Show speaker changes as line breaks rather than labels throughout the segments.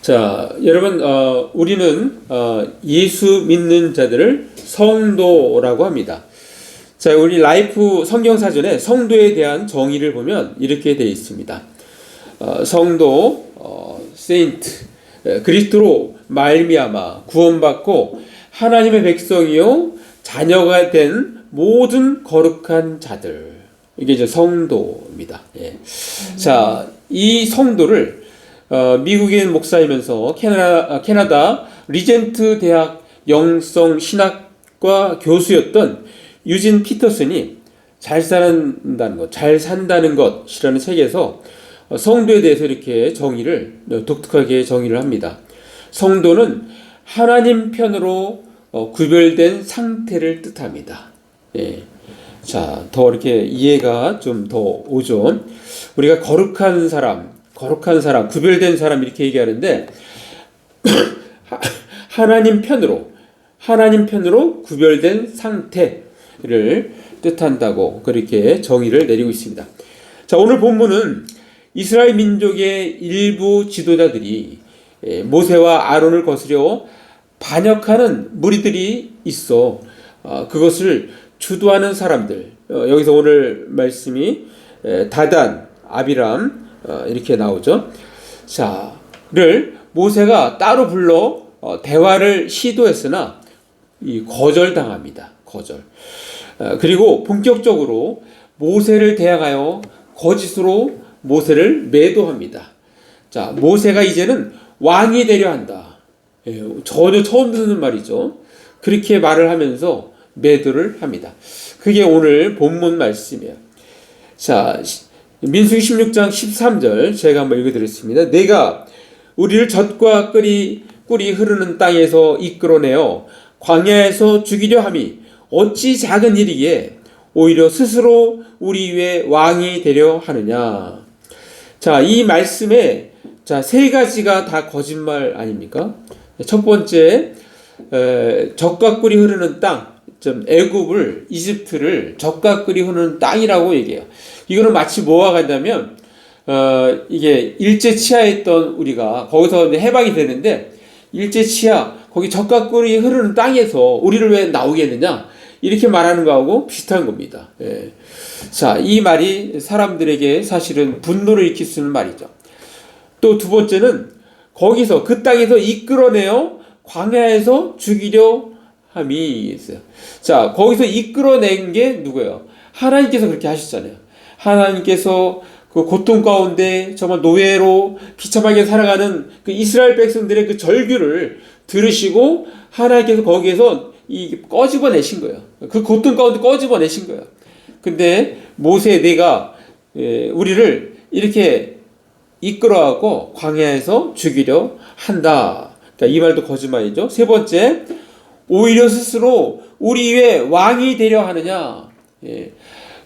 자, 여러분, 우리는 예수 믿는 자들을 성도라고 합니다. 자, 우리 라이프 성경사전에 성도에 대한 정의를 보면 이렇게 되어 있습니다. 성도, 세인트, 그리스도로 말미암아 구원받고 하나님의 백성이요 자녀가 된 모든 거룩한 자들, 이게 이제 성도입니다. 예. 자, 이 성도를 미국인 목사이면서 캐나다 리젠트 대학 영성 신학과 교수였던 유진 피터슨이 잘 산다는 것이라는 책에서 성도에 대해서 이렇게 독특하게 정의를 합니다. 성도는 하나님 편으로 구별된 상태를 뜻합니다. 예. 자, 더 이렇게 이해가 좀 더 오죠. 우리가 거룩한 사람, 구별된 사람 이렇게 얘기하는데 하나님 편으로 구별된 상태를 뜻한다고 그렇게 정의를 내리고 있습니다. 자, 오늘 본문은 이스라엘 민족의 일부 지도자들이 모세와 아론을 거스려 반역하는 무리들이 있어 그것을 주도하는 사람들, 여기서 오늘 말씀이 다단, 아비람 이렇게 나오죠. 자를 모세가 따로 불러 대화를 시도했으나 거절당합니다. 그리고 본격적으로 모세를 대항하여 거짓으로 모세를 매도합니다. 자, 모세가 이제는 왕이 되려 한다. 전혀 처음 듣는 말이죠. 그렇게 말을 하면서 매도를 합니다. 그게 오늘 본문 말씀이에요. 자, 민수기 16장 13절 제가 한번 읽어드렸습니다. 내가 우리를 젖과 꿀이 흐르는 땅에서 이끌어내어 광야에서 죽이려 함이 어찌 작은 일이기에 오히려 스스로 우리 위에 왕이 되려 하느냐. 자, 이 말씀에 세 가지가 다 거짓말 아닙니까? 첫 번째, 젖과 꿀이 흐르는 땅, 애굽을, 이집트를 젖과 꿀이 흐르는 땅이라고 얘기해요. 이거는 마치 뭐와 같냐면 이게 일제 치하에 있던 우리가 거기서 해방이 되는데 일제 치하 거기 젖과 꿀이 흐르는 땅에서 우리를 왜 나오겠느냐 이렇게 말하는 거하고 비슷한 겁니다. 예. 자, 이 말이 사람들에게 사실은 분노를 일으킬 수 있는 말이죠. 또 두 번째는 거기서 그 땅에서 이끌어내어 광야에서 죽이려 함이 있어요. 자, 거기서 이끌어낸 게 누구예요? 하나님께서 그렇게 하셨잖아요. 하나님께서 그 고통 가운데 정말 노예로 비참하게 살아가는 그 이스라엘 백성들의 그 절규를 들으시고 하나님께서 거기에서 꺼집어내신 거예요. 그 고통 가운데 꺼집어내신 거예요. 근데 모세 내가 우리를 이렇게 이끌어가고 광야에서 죽이려 한다. 그러니까 이 말도 거짓말이죠. 세 번째, 오히려 스스로 우리 위에 왕이 되려 하느냐.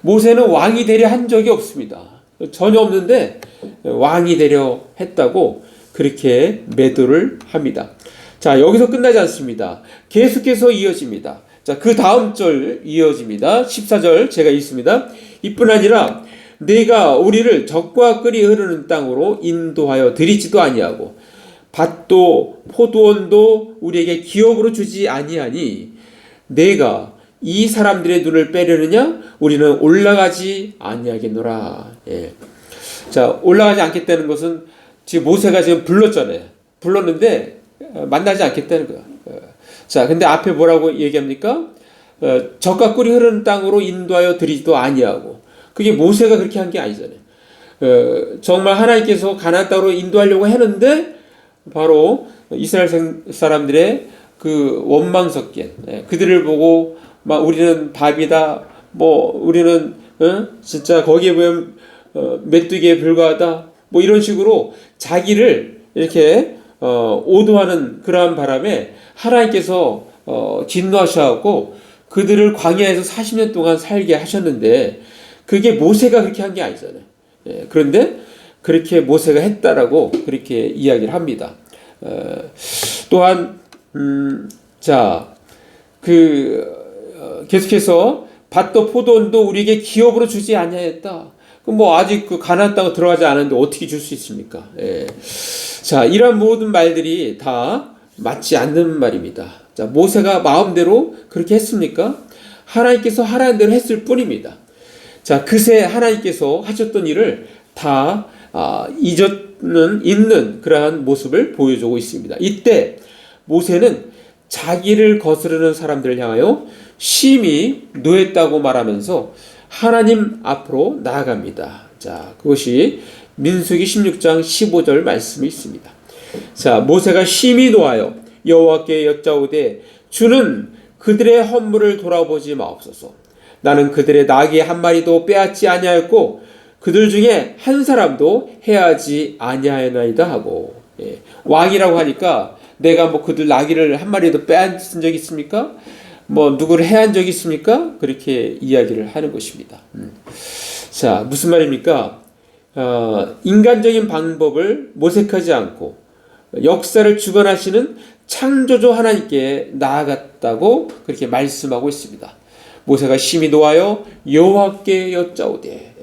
모세는 왕이 되려 한 적이 없습니다. 전혀 없는데 왕이 되려 했다고 그렇게 매도를 합니다. 자, 여기서 끝나지 않습니다. 계속해서 이어집니다. 자, 그 다음 절 이어집니다. 14절 제가 읽습니다. 이뿐 아니라 내가 우리를 젖과 꿀이 흐르는 땅으로 인도하여 드리지도 아니하고 밭도 포도원도 우리에게 기업으로 주지 아니하니 내가 이 사람들의 눈을 빼려느냐? 우리는 올라가지 아니하겠노라. 예. 자, 올라가지 않겠다는 것은 지금 모세가 지금 불렀는데 만나지 않겠다는 거야. 자, 근데 앞에 뭐라고 얘기합니까? 젖과 꿀이 흐르는 땅으로 인도하여 드리지도 아니하고, 그게 모세가 그렇게 한 게 아니잖아요. 정말 하나님께서 가나안 땅으로 인도하려고 했는데 바로 이스라엘 사람들의 그 원망 섞인 그들을 보고 막 우리는 밥이다, 우리는 진짜 거기에 보면 메뚜기에 불과하다, 이런 식으로 자기를 이렇게 오도하는 그러한 바람에 하나님께서 진노하셔갖고 그들을 광야에서 40년 동안 살게 하셨는데 그게 모세가 그렇게 한 게 아니잖아요. 그런데 그렇게 모세가 했다라고 그렇게 이야기를 합니다. 또한 계속해서 밭도 포도원도 우리에게 기업으로 주지 아니하였다. 뭐 아직 그 가나안 땅 들어가지 않았는데 어떻게 줄 수 있습니까? 예. 자, 이러한 모든 말들이 다 맞지 않는 말입니다. 자, 모세가 마음대로 그렇게 했습니까? 하나님께서 하라는 대로 했을 뿐입니다. 자, 그새 하나님께서 하셨던 일을 다 잊는 그러한 모습을 보여주고 있습니다. 이때 모세는 자기를 거스르는 사람들을 향하여 심히 노했다고 말하면서 하나님 앞으로 나아갑니다. 자, 그것이 민수기 16장 15절 말씀이 있습니다. 자, 모세가 심히 노하여 여호와께 여짜오되 주는 그들의 헌물을 돌아보지 마옵소서. 나는 그들의 나귀 한 마리도 빼앗지 아니하였고 그들 중에 한 사람도 해하지 아니하였나이다 하고. 예. 왕이라고 하니까 내가 뭐 그들 나귀를 한 마리도 빼앗은 적이 있습니까? 뭐 누구를 해한 적이 있습니까? 그렇게 이야기를 하는 것입니다. 자, 무슨 말입니까? 인간적인 방법을 모색하지 않고 역사를 주관하시는 창조주 하나님께 나아갔다고 그렇게 말씀하고 있습니다. 모세가 심히 노하여 여호와께 여짜오되.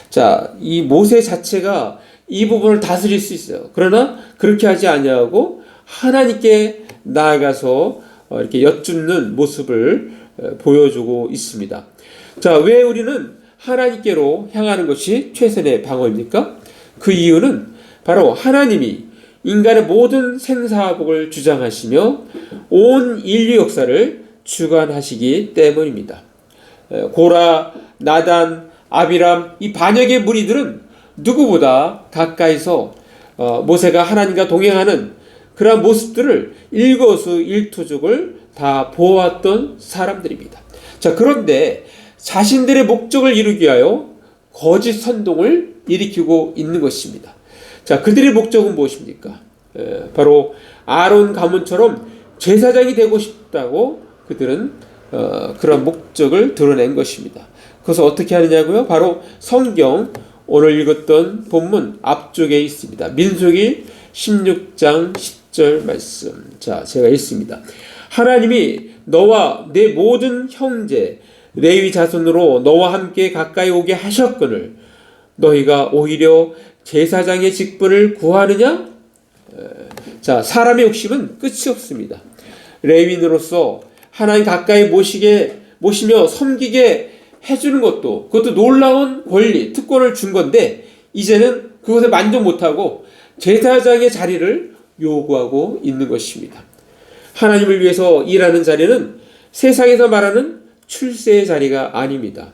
자, 이 모세 자체가 이 부분을 다스릴 수 있어요. 그러나 그렇게 하지 아니하고 하나님께 나아가서 이렇게 여쭙는 모습을 보여주고 있습니다. 자, 왜 우리는 하나님께로 향하는 것이 최선의 방어입니까? 그 이유는 바로 하나님이 인간의 모든 생사복을 주장하시며 온 인류 역사를 주관하시기 때문입니다. 고라, 나단, 아비람 이 반역의 무리들은 누구보다 가까이서 모세가 하나님과 동행하는 그러한 모습들을 일거수일투족을 다 보았던 사람들입니다. 자, 그런데 자신들의 목적을 이루기 위하여 거짓 선동을 일으키고 있는 것입니다. 자, 그들의 목적은 무엇입니까? 바로 아론 가문처럼 제사장이 되고 싶다고 그들은 그런 목적을 드러낸 것입니다. 그것을 어떻게 하느냐고요? 바로 성경 오늘 읽었던 본문 앞쪽에 있습니다. 민수기 16장 10절 말씀. 자, 제가 읽습니다. 하나님이 너와 내 모든 형제 레위 자손으로 너와 함께 가까이 오게 하셨거늘 너희가 오히려 제사장의 직분을 구하느냐? 자, 사람의 욕심은 끝이 없습니다. 레위인으로서 하나님 가까이 모시며 섬기게 해주는 그것도 놀라운 권리, 특권을 준 건데 이제는 그것에 만족 못하고 제사장의 자리를 요구하고 있는 것입니다. 하나님을 위해서 일하는 자리는 세상에서 말하는 출세의 자리가 아닙니다.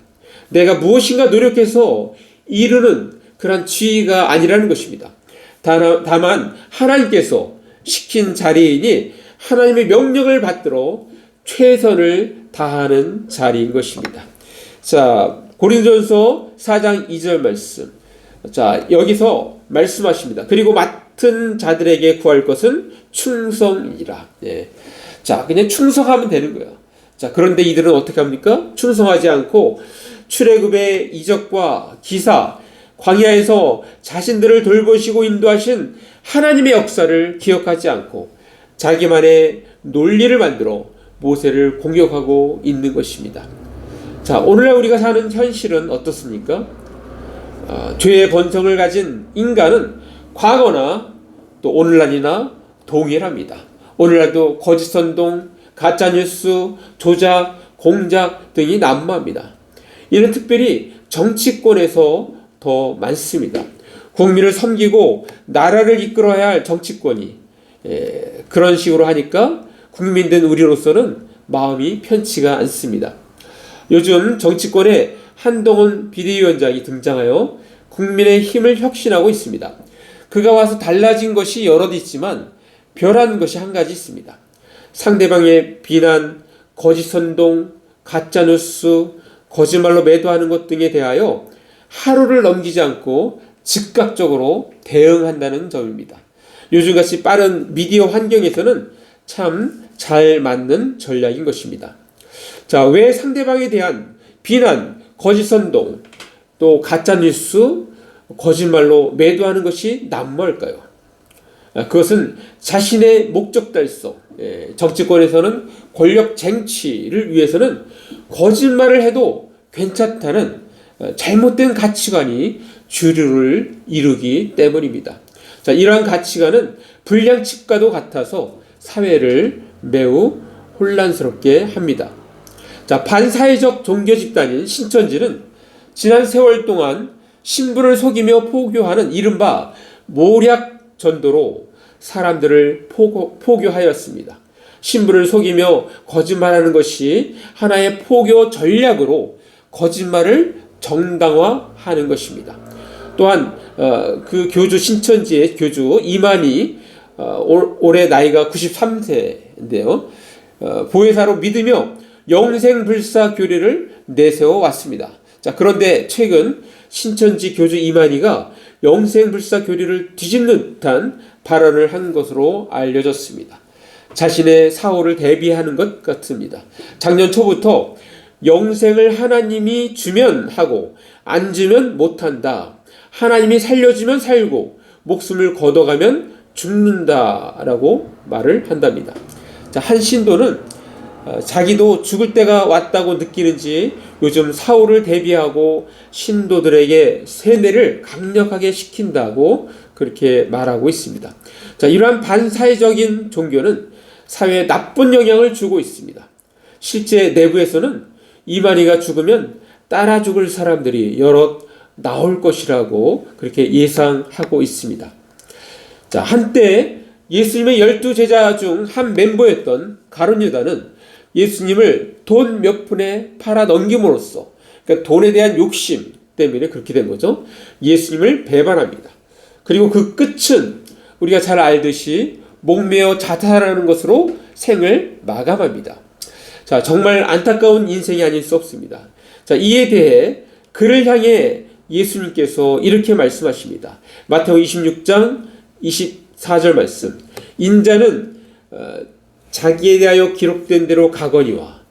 내가 무엇인가 노력해서 이루는 그런 지위가 아니라는 것입니다. 다만 하나님께서 시킨 자리이니 하나님의 명령을 받들어 최선을 다하는 자리인 것입니다. 자, 고린도전서 4장 2절 말씀. 자, 여기서 말씀하십니다. 그리고 맡은 자들에게 구할 것은 충성이라. 예. 자, 그냥 충성하면 되는 거예요. 자, 그런데 이들은 어떻게 합니까? 충성하지 않고 출애굽의 이적과 기사, 광야에서 자신들을 돌보시고 인도하신 하나님의 역사를 기억하지 않고 자기만의 논리를 만들어 모세를 공격하고 있는 것입니다. 자, 오늘날 우리가 사는 현실은 어떻습니까? 죄의 본성을 가진 인간은 과거나 또 오늘날이나 동일합니다. 오늘날도 거짓 선동, 가짜뉴스, 조작, 공작 등이 난무합니다. 이는 특별히 정치권에서 더 많습니다. 국민을 섬기고 나라를 이끌어야 할 정치권이 그런 식으로 하니까 국민된 우리로서는 마음이 편치가 않습니다. 요즘 정치권에 한동훈 비대위원장이 등장하여 국민의 힘을 혁신하고 있습니다. 그가 와서 달라진 것이 여럿 있지만 별한 것이 한 가지 있습니다. 상대방의 비난, 거짓 선동, 가짜뉴스, 거짓말로 매도하는 것 등에 대하여 하루를 넘기지 않고 즉각적으로 대응한다는 점입니다. 요즘같이 빠른 미디어 환경에서는 참 잘 맞는 전략인 것입니다. 자, 왜 상대방에 대한 비난, 거짓 선동, 또 가짜뉴스, 거짓말로 매도하는 것이 난무할까요? 그것은 자신의 목적 달성, 정치권에서는 권력 쟁취를 위해서는 거짓말을 해도 괜찮다는 잘못된 가치관이 주류를 이루기 때문입니다. 자, 이러한 가치관은 불량칩과도 같아서 사회를 매우 혼란스럽게 합니다. 자, 반사회적 종교 집단인 신천지는 지난 세월 동안 신부를 속이며 포교하는 이른바 모략 전도로 사람들을 포교하였습니다. 신부를 속이며 거짓말하는 것이 하나의 포교 전략으로 거짓말을 정당화하는 것입니다. 또한 그 교주 신천지의 교주 이만희 올해 나이가 93세인데요. 보혜사로 믿으며 영생불사 교리를 내세워 왔습니다. 자, 그런데 최근 신천지 교주 이만희가 영생불사 교리를 뒤집는 듯한 발언을 한 것으로 알려졌습니다. 자신의 사후를 대비하는 것 같습니다. 작년 초부터 영생을 하나님이 주면 하고 안 주면 못한다. 하나님이 살려주면 살고 목숨을 걷어가면 죽는다라고 말을 한답니다. 자, 한 신도는 자기도 죽을 때가 왔다고 느끼는지 요즘 사후를 대비하고 신도들에게 세뇌를 강력하게 시킨다고 그렇게 말하고 있습니다. 자, 이러한 반사회적인 종교는 사회에 나쁜 영향을 주고 있습니다. 실제 내부에서는 이만희가 죽으면 따라 죽을 사람들이 여럿 나올 것이라고 그렇게 예상하고 있습니다. 자, 한때 예수님의 12제자 중 한 멤버였던 가룟 유다는 예수님을 돈 몇 푼에 팔아 넘김으로써, 그러니까 돈에 대한 욕심 때문에 그렇게 된 거죠. 예수님을 배반합니다. 그리고 그 끝은 우리가 잘 알듯이 목매어 자살하는 것으로 생을 마감합니다. 자, 정말 안타까운 인생이 아닐 수 없습니다. 자, 이에 대해 그를 향해 예수님께서 이렇게 말씀하십니다. 마태복음 26장 24절 말씀. 인자는 자기에 대하여 기록된 대로 가거니와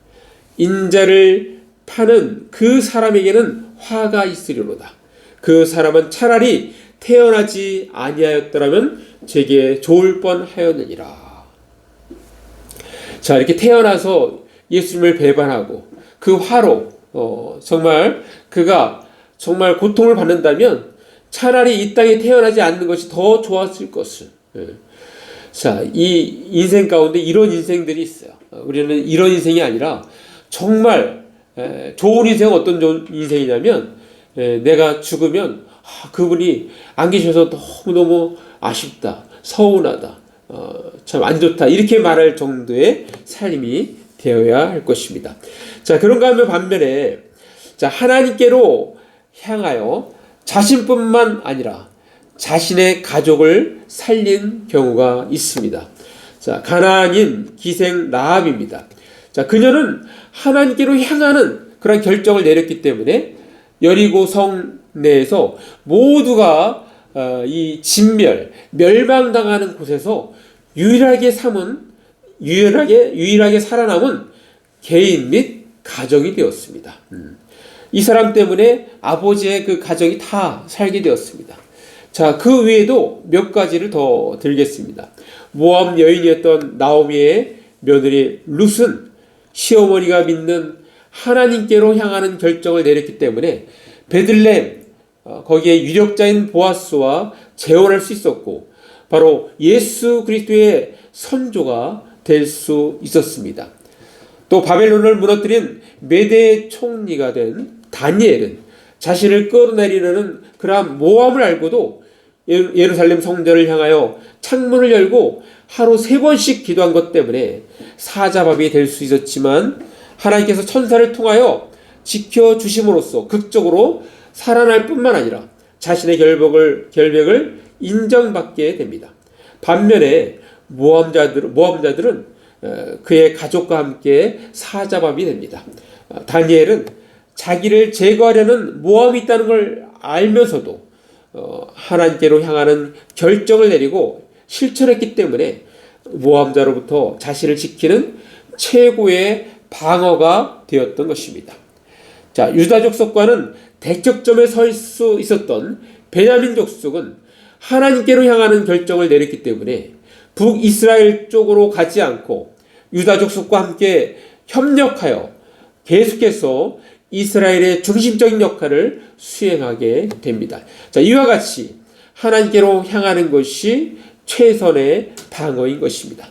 인자를 파는 그 사람에게는 화가 있으리로다. 그 사람은 차라리 태어나지 아니하였더라면 제게 좋을 뻔하였느니라. 자, 이렇게 태어나서 예수님을 배반하고 그 화로 정말 그가 정말 고통을 받는다면 차라리 이 땅에 태어나지 않는 것이 더 좋았을 것을. 자, 이 인생 가운데 이런 인생들이 있어요. 우리는 이런 인생이 아니라 정말 좋은 인생은 어떤 좋은 인생이냐면 내가 죽으면 그분이 안 계셔서 너무너무 아쉽다, 서운하다, 참 안 좋다 이렇게 말할 정도의 삶이 되어야 할 것입니다. 자, 그런가 하면 반면에 자, 하나님께로 향하여 자신뿐만 아니라 자신의 가족을 살린 경우가 있습니다. 자, 가나안인 기생 라합입니다. 자, 그녀는 하나님께로 향하는 그런 결정을 내렸기 때문에 여리고 성 내에서 모두가 이 멸망당하는 곳에서 유일하게 살아남은 개인 및 가정이 되었습니다. 이 사람 때문에 아버지의 그 가정이 다 살게 되었습니다. 자, 그 외에도 몇 가지를 더 들겠습니다. 모압 여인이었던 나오미의 며느리 룻은 시어머니가 믿는 하나님께로 향하는 결정을 내렸기 때문에 베들레헴 거기에 유력자인 보아스와 재혼할 수 있었고 바로 예수 그리스도의 선조가 될 수 있었습니다. 또 바벨론을 무너뜨린 메대의 총리가 된 다니엘은 자신을 끌어내리려는 그러한 모함을 알고도 예루살렘 성전을 향하여 창문을 열고 하루 3번씩 기도한 것 때문에 사자밥이 될 수 있었지만 하나님께서 천사를 통하여 지켜주심으로써 극적으로 살아날 뿐만 아니라 자신의 결백을 인정받게 됩니다. 반면에 모함자들은 그의 가족과 함께 사자밥이 됩니다. 다니엘은 자기를 제거하려는 모함이 있다는 걸 알면서도 하나님께로 향하는 결정을 내리고 실천했기 때문에 모함자로부터 자신을 지키는 최고의 방어가 되었던 것입니다. 자, 유다 족속과는 대척점에 설 수 있었던 베냐민 족속은 하나님께로 향하는 결정을 내렸기 때문에 북이스라엘 쪽으로 가지 않고 유다 족속과 함께 협력하여 계속해서 이스라엘의 중심적인 역할을 수행하게 됩니다. 자, 이와 같이 하나님께로 향하는 것이 최선의 방어인 것입니다.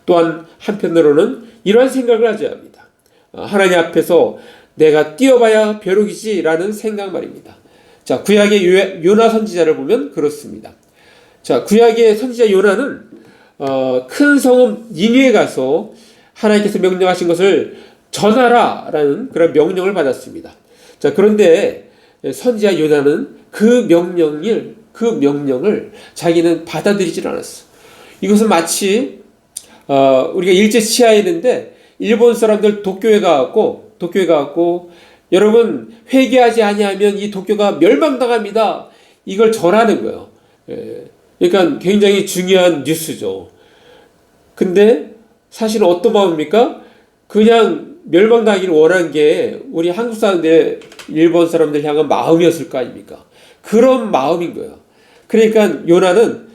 또한 한편으로는 이러한 생각을 하셔야 합니다. 하나님 앞에서 내가 뛰어봐야 벼룩이지라는 생각 말입니다. 자, 구약의 요나 선지자를 보면 그렇습니다. 자, 구약의 선지자 요나는 큰 성읍 니느웨에 가서 하나님께서 명령하신 것을 전하라라는 그런 명령을 받았습니다. 자, 그런데 선지자 요나는 그 명령을 자기는 받아들이질 않았어. 이것은 마치 우리가 일제 치하했는데 일본 사람들 도쿄에 가갖고 여러분 회개하지 아니하면 이 도쿄가 멸망당합니다. 이걸 전하는 거예요. 그러니까 굉장히 중요한 뉴스죠. 근데 사실은 어떤 마음입니까? 그냥 멸망당하기를 원한 게 우리 한국 사람들, 일본 사람들 향한 마음이었을 거 아닙니까? 그런 마음인 거예요. 그러니까 요나는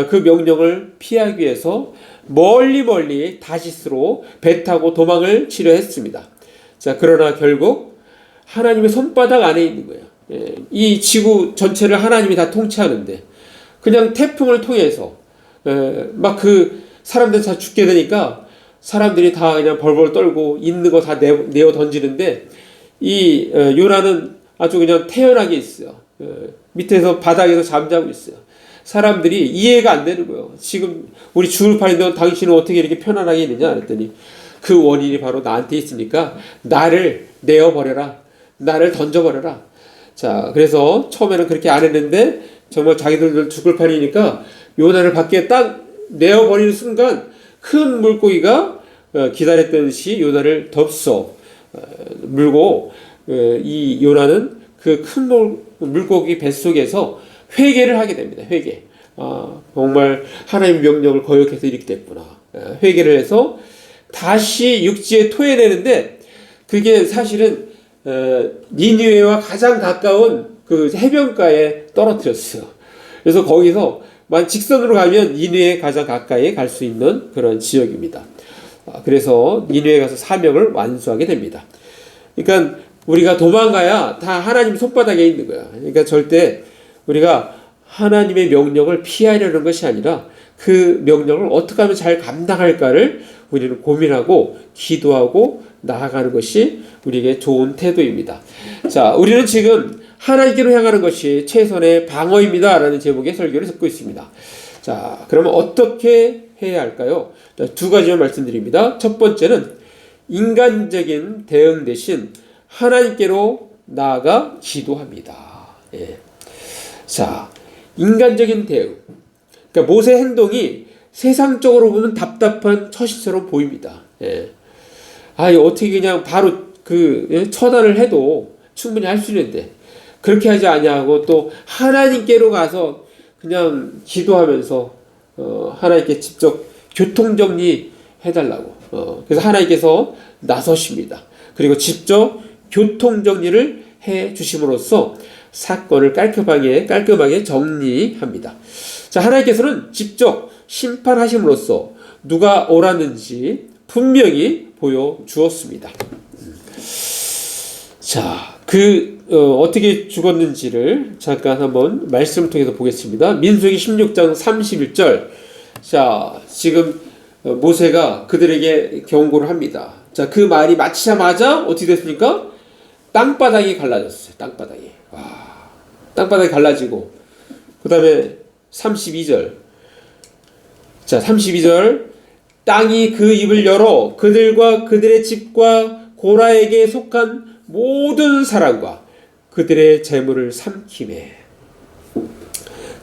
그 명령을 피하기 위해서 멀리 다시스로 배 타고 도망을 치려 했습니다. 자, 그러나 결국 하나님의 손바닥 안에 있는 거예요. 이 지구 전체를 하나님이 다 통치하는데 그냥 태풍을 통해서 막 그 사람들 다 죽게 되니까 사람들이 다 그냥 벌벌 떨고 있는 거 다 내어 던지는데 이 요나는 아주 그냥 태연하게 있어요. 밑에서 바닥에서 잠자고 있어요. 사람들이 이해가 안 되는 거예요. 지금 우리 죽을 판인데 당신은 어떻게 이렇게 편안하게 있느냐 그랬더니 그 원인이 바로 나한테 있으니까 나를 내어버려라. 나를 던져버려라. 자, 그래서 처음에는 그렇게 안 했는데 정말 자기들 죽을 판이니까 요나를 밖에 딱 내어버리는 순간 큰 물고기가 기다렸던 시 요나를 덥석 물고 이 요나는 그 큰 물고기 뱃속에서 회개를 하게 됩니다. 회개. 정말 하나님의 명령을 거역해서 이렇게 됐구나. 회개를 해서 다시 육지에 토해내는데 그게 사실은 니느웨와 가장 가까운 그 해변가에 떨어뜨렸어요. 그래서 거기서 직선으로 가면 니느웨에 가장 가까이 갈 수 있는 그런 지역입니다. 그래서 니느웨에 가서 사명을 완수하게 됩니다. 그러니까 우리가 도망가야 다 하나님 손바닥에 있는 거야. 그러니까 절대 우리가 하나님의 명령을 피하려는 것이 아니라 그 명령을 어떻게 하면 잘 감당할까를 우리는 고민하고 기도하고 나아가는 것이 우리에게 좋은 태도입니다. 자, 우리는 지금 하나님께로 향하는 것이 최선의 방어입니다 라는 제목의 설교를 듣고 있습니다. 자, 그러면 어떻게 해야 할까요? 두 가지만 말씀드립니다. 첫 번째는 인간적인 대응 대신 하나님께로 나아가 기도합니다. 예. 자, 인간적인 대응. 그러니까 모세의 행동이 세상적으로 보면 답답한 처신처럼 보입니다. 예. 어떻게 그냥 바로 처단을 해도 충분히 할 수 있는데 그렇게 하지 아니하고 또 하나님께로 가서 그냥 기도하면서 하나님께 직접 교통정리 해달라고. 그래서 하나님께서 나서십니다. 그리고 직접 교통정리를 해 주심으로써 사건을 깔끔하게 정리합니다. 자, 하나님께서는 직접 심판하심으로써 누가 옳았는지 분명히 보여주었습니다. 자, 어떻게 죽었는지를 잠깐 한번 말씀을 통해서 보겠습니다. 민수기 16장 31절. 자, 지금 모세가 그들에게 경고를 합니다. 자, 그 말이 마치자마자 어떻게 됐습니까? 땅바닥이 갈라졌어요. 땅바닥이 갈라지고 그 다음에 32절. 자, 32절. 땅이 그 입을 열어 그들과 그들의 집과 고라에게 속한 모든 사람과 그들의 재물을 삼키매.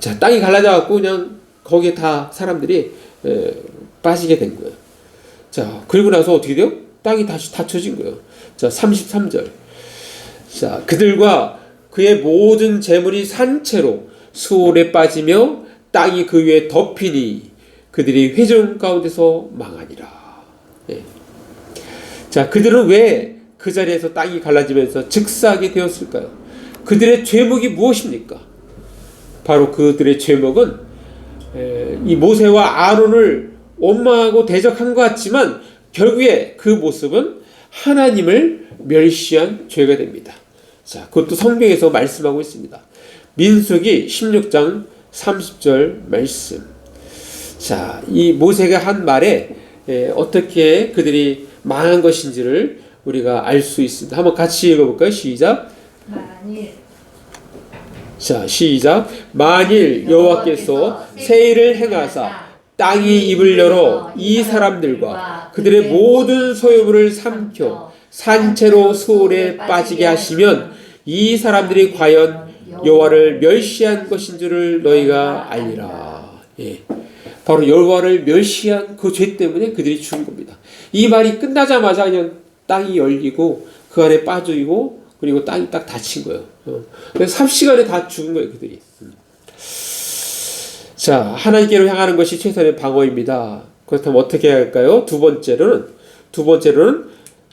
자, 땅이 갈라져갖고 그냥 거기에 다 사람들이 빠지게 된 거예요. 자, 그리고 나서 어떻게 돼요? 땅이 다시 닫혀진 거예요. 자, 33절. 자, 그들과 그의 모든 재물이 산채로 수월에 빠지며 땅이 그 위에 덮이니 그들이 회중 가운데서 망하니라. 예. 자, 그들은 왜 그 자리에서 땅이 갈라지면서 즉사하게 되었을까요? 그들의 죄목이 무엇입니까? 바로 그들의 죄목은 이 모세와 아론을 원망하고 대적한 것 같지만 결국에 그 모습은 하나님을 멸시한 죄가 됩니다. 자, 그것도 성경에서 말씀하고 있습니다. 민수기 16장 30절 말씀. 자, 이 모세가 한 말에 어떻게 그들이 망한 것인지를 우리가 알 수 있습니다. 한번 같이 읽어볼까요? 시작. 자, 시작. 만일 여호와께서 새 일을 행하사 땅이 입을 열어 이 사람들과 그들의 모든 소유물을 삼켜 산채로 수월에 빠지게 하시면 이 사람들이 과연 여호와를 멸시한 것인 줄을 너희가 알리라. 예. 바로 여호와를 멸시한 그 죄 때문에 그들이 죽은 겁니다. 이 말이 끝나자마자 그냥 땅이 열리고 그 안에 빠지고 그리고 땅이 딱 닫힌 거예요. 그래서 삽시간에 다 죽은 거예요, 그들이. 자, 하나님께로 향하는 것이 최선의 방어입니다. 그렇다면 어떻게 해야 할까요? 두 번째로는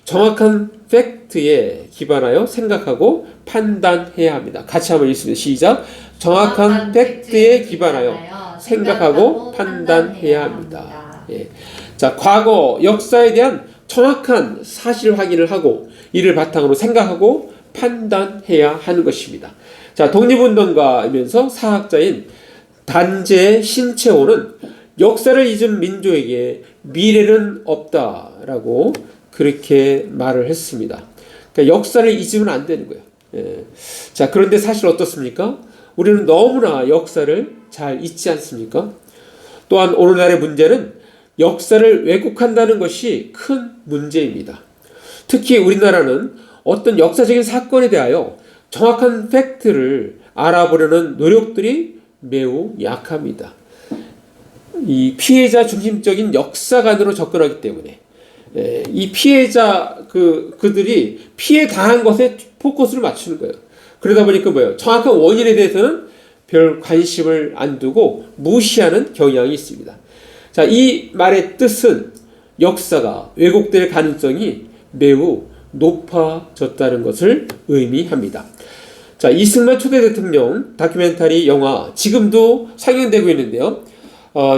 정확한 팩트에 기반하여 생각하고 판단해야 합니다. 같이 한번 읽습니다. 시작. 정확한 팩트에 기반하여 생각하고 판단해야 합니다. 예. 자, 과거 역사에 대한 정확한 사실 확인을 하고 이를 바탕으로 생각하고 판단해야 하는 것입니다. 자, 독립운동가이면서 사학자인 단제 신채호는 역사를 잊은 민족에게 미래는 없다라고 그렇게 말을 했습니다. 그러니까 역사를 잊으면 안 되는 거예요. 예. 자, 그런데 사실 어떻습니까? 우리는 너무나 역사를 잘 잊지 않습니까? 또한 오늘날의 문제는 역사를 왜곡한다는 것이 큰 문제입니다. 특히 우리나라는 어떤 역사적인 사건에 대하여 정확한 팩트를 알아보려는 노력들이 매우 약합니다. 이 피해자 중심적인 역사관으로 접근하기 때문에 이 피해자 그들이 피해 당한 것에 포커스를 맞추는 거예요. 그러다 보니까 뭐예요? 정확한 원인에 대해서는 별 관심을 안 두고 무시하는 경향이 있습니다. 자, 이 말의 뜻은 역사가 왜곡될 가능성이 매우 높아졌다는 것을 의미합니다. 자, 이승만 초대 대통령 다큐멘터리 영화 지금도 상영되고 있는데요.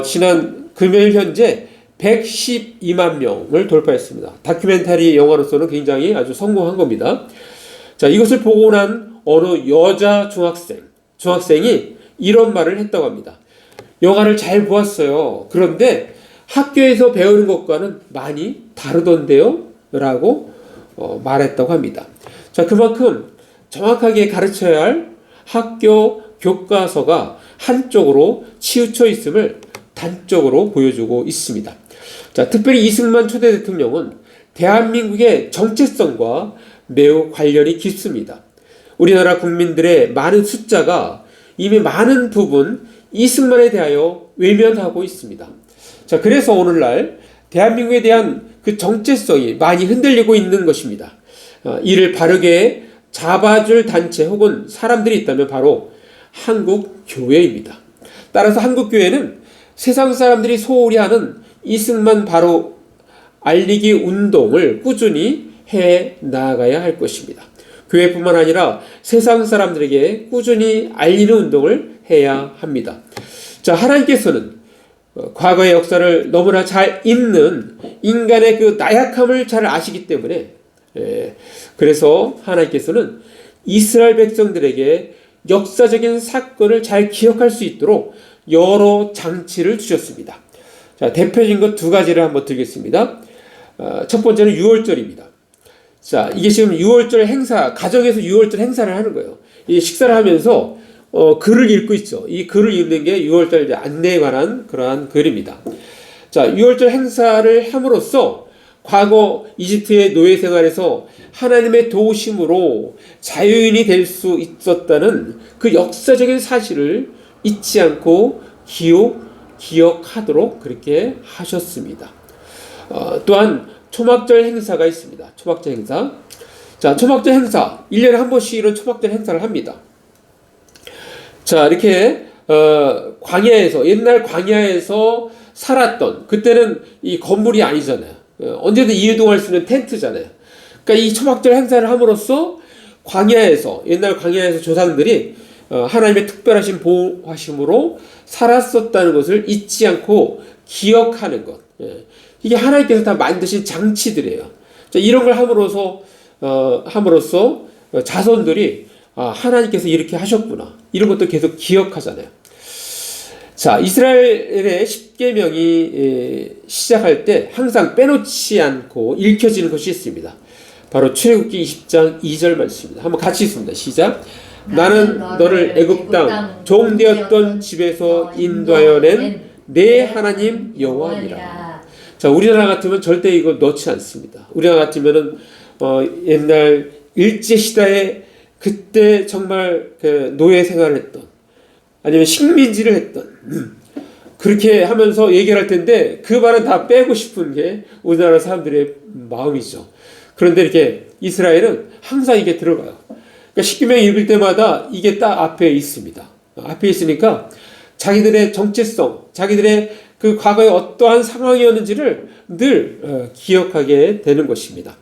지난 금요일 현재 112만 명을 돌파했습니다. 다큐멘터리 영화로서는 굉장히 아주 성공한 겁니다. 자, 이것을 보고 난 어느 여자 중학생이 이런 말을 했다고 합니다. 영화를 잘 보았어요. 그런데 학교에서 배우는 것과는 많이 다르던데요? 라고 말했다고 합니다. 자, 그만큼 정확하게 가르쳐야 할 학교 교과서가 한쪽으로 치우쳐 있음을 단적으로 보여주고 있습니다. 자, 특별히 이승만 초대 대통령은 대한민국의 정체성과 매우 관련이 깊습니다. 우리나라 국민들의 많은 숫자가 이미 많은 부분 이승만에 대하여 외면하고 있습니다. 자, 그래서 오늘날 대한민국에 대한 그 정체성이 많이 흔들리고 있는 것입니다. 이를 바르게 잡아줄 단체 혹은 사람들이 있다면 바로 한국교회입니다. 따라서 한국교회는 세상 사람들이 소홀히 하는 이승만 바로 알리기 운동을 꾸준히 해 나가야 할 것입니다. 교회뿐만 아니라 세상 사람들에게 꾸준히 알리는 운동을 해야 합니다. 자, 하나님께서는 과거의 역사를 너무나 잘 읽는 인간의 그 나약함을 잘 아시기 때문에 그래서 하나님께서는 이스라엘 백성들에게 역사적인 사건을 잘 기억할 수 있도록 여러 장치를 주셨습니다. 자, 대표적인 것 두 가지를 한번 드리겠습니다. 첫 번째는 유월절입니다. 자, 이게 지금 유월절 행사, 가정에서 유월절 행사를 하는 거예요. 이 식사를 하면서 글을 읽고 있죠. 이 글을 읽는 게 유월절 안내에 관한 그러한 글입니다. 자, 유월절 행사를 함으로써 과거 이집트의 노예 생활에서 하나님의 도우심으로 자유인이 될 수 있었다는 그 역사적인 사실을 잊지 않고 기억하도록 그렇게 하셨습니다. 또한 초막절 행사가 있습니다. 초막절 행사. 자, 초막절 행사. 1년에 한 번씩 이런 초막절 행사를 합니다. 자, 이렇게 광야에서 옛날 광야에서 살았던 그때는 이 건물이 아니잖아요. 언제든 이동할 수 있는 텐트잖아요. 그러니까 이 초막절 행사를 함으로써 광야에서 옛날 광야에서 조상들이 하나님의 특별하신 보호하심으로 살았었다는 것을 잊지 않고 기억하는 것. 이게 하나님께서 다 만드신 장치들이에요. 자, 이런 걸 함으로써 자손들이 하나님께서 이렇게 하셨구나, 이런 것도 계속 기억하잖아요. 자, 이스라엘의 십계명이 시작할 때 항상 빼놓지 않고 읽혀지는 것이 있습니다. 바로 출애굽기 20장 2절 말씀입니다. 한번 같이 읽습니다. 시작. 나는 너를 애굽 땅 종되었던 집에서 인도하여 낸 내 하나님 여호와니라. 자, 우리나라 같으면 절대 이거 넣지 않습니다. 우리나라 같으면은 옛날 일제 시대에 그때 정말 그 노예 생활을 했던, 아니면 식민지를 했던, 그렇게 하면서 얘기를 할 텐데 그 말은 다 빼고 싶은 게 우리나라 사람들의 마음이죠. 그런데 이렇게 이스라엘은 항상 이게 들어가요. 그러니까 십계명 읽을 때마다 이게 딱 앞에 있습니다. 앞에 있으니까 자기들의 정체성, 자기들의 그 과거의 어떠한 상황이었는지를 늘 기억하게 되는 것입니다.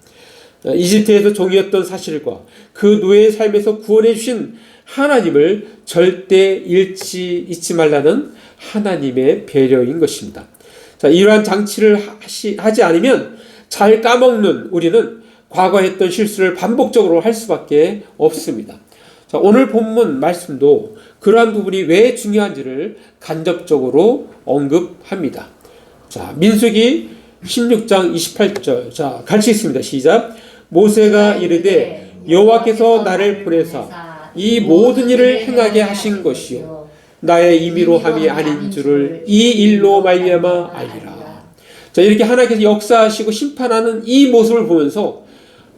이집트에서 종이었던 사실과 그 노예의 삶에서 구원해 주신 하나님을 절대 잊지 말라는 하나님의 배려인 것입니다. 자, 이러한 장치를 하지 않으면 잘 까먹는 우리는 과거에 했던 실수를 반복적으로 할 수밖에 없습니다. 자, 오늘 본문 말씀도 그러한 부분이 왜 중요한지를 간접적으로 언급합니다. 자, 민수기 16장 28절. 자, 같이 읽습니다. 시작. 모세가 이르되 여호와께서 나를 보내사 이 모든 일을 행하게 하신 것이요 나의 임의로 함이 아닌 줄을 이 일로 말미암아 알리라. 자, 이렇게 하나님께서 역사하시고 심판하는 이 모습을 보면서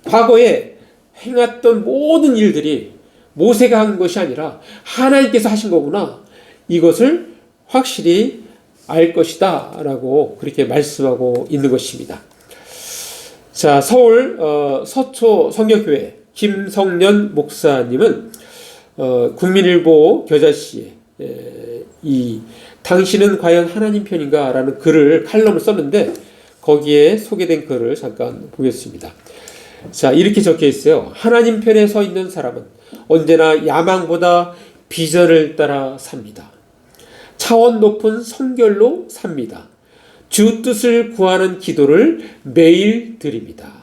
과거에 행했던 모든 일들이 모세가 한 것이 아니라 하나님께서 하신 거구나, 이것을 확실히 알 것이다 라고 그렇게 말씀하고 있는 것입니다. 자, 서울 서초 성결교회 김성년 목사님은 국민일보 겨자씨에 이 당신은 과연 하나님 편인가 라는 글을, 칼럼을 썼는데 거기에 소개된 글을 잠깐 보겠습니다. 자, 이렇게 적혀 있어요. 하나님 편에 서 있는 사람은 언제나 야망보다 비전을 따라 삽니다. 차원 높은 성결로 삽니다. 주 뜻을 구하는 기도를 매일 드립니다.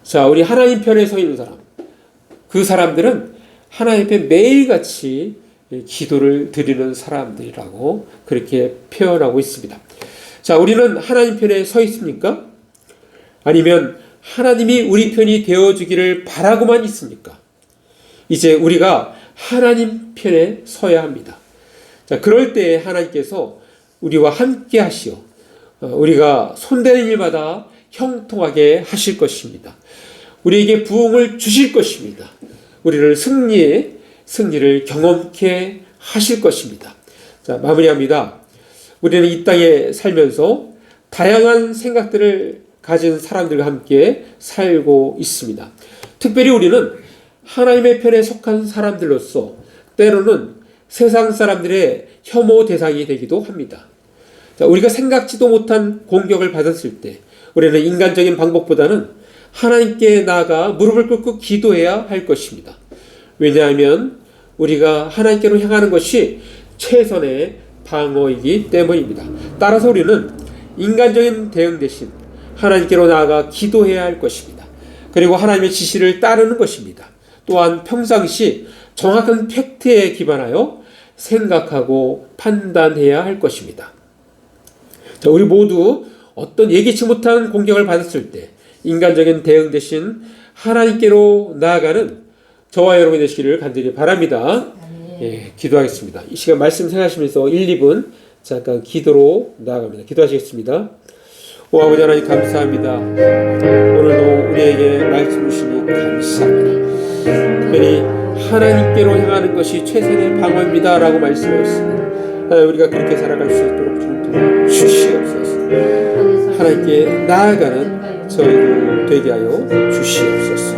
자, 우리 하나님 편에 서 있는 사람, 그 사람들은 하나님 앞에 매일같이 기도를 드리는 사람들이라고 그렇게 표현하고 있습니다. 자, 우리는 하나님 편에 서 있습니까? 아니면 하나님이 우리 편이 되어주기를 바라고만 있습니까? 이제 우리가 하나님 편에 서야 합니다. 자, 그럴 때 하나님께서 우리와 함께 하시어 우리가 손대는 일마다 형통하게 하실 것입니다. 우리에게 부흥을 주실 것입니다. 우리를 승리를 경험케 하실 것입니다. 자, 마무리합니다. 우리는 이 땅에 살면서 다양한 생각들을 가진 사람들과 함께 살고 있습니다. 특별히 우리는 하나님의 편에 속한 사람들로서 때로는 세상 사람들의 혐오 대상이 되기도 합니다. 자, 우리가 생각지도 못한 공격을 받았을 때 우리는 인간적인 방법보다는 하나님께 나아가 무릎을 꿇고 기도해야 할 것입니다. 왜냐하면 우리가 하나님께로 향하는 것이 최선의 방어이기 때문입니다. 따라서 우리는 인간적인 대응 대신 하나님께로 나아가 기도해야 할 것입니다. 그리고 하나님의 지시를 따르는 것입니다. 또한 평상시 정확한 팩트에 기반하여 생각하고 판단해야 할 것입니다. 자, 우리 모두 어떤 예기치 못한 공격을 받았을 때 인간적인 대응 대신 하나님께로 나아가는 저와 여러분이 되시기를 간절히 바랍니다. 예, 기도하겠습니다. 이 시간 말씀 생각하시면서 1, 2분 잠깐 기도로 나아갑니다. 기도하시겠습니다. 오 아버지 하나님 감사합니다. 오늘도 우리에게 말씀 주시니 감사합니다. 특별히 하나님께로 향하는 것이 최선의 방어입니다 라고 말씀하셨습니다. 하나님, 우리가 그렇게 살아갈 수 있도록 주님 주시옵소서. 하나님께 나아가는 저희들 되게 하여 주시옵소서.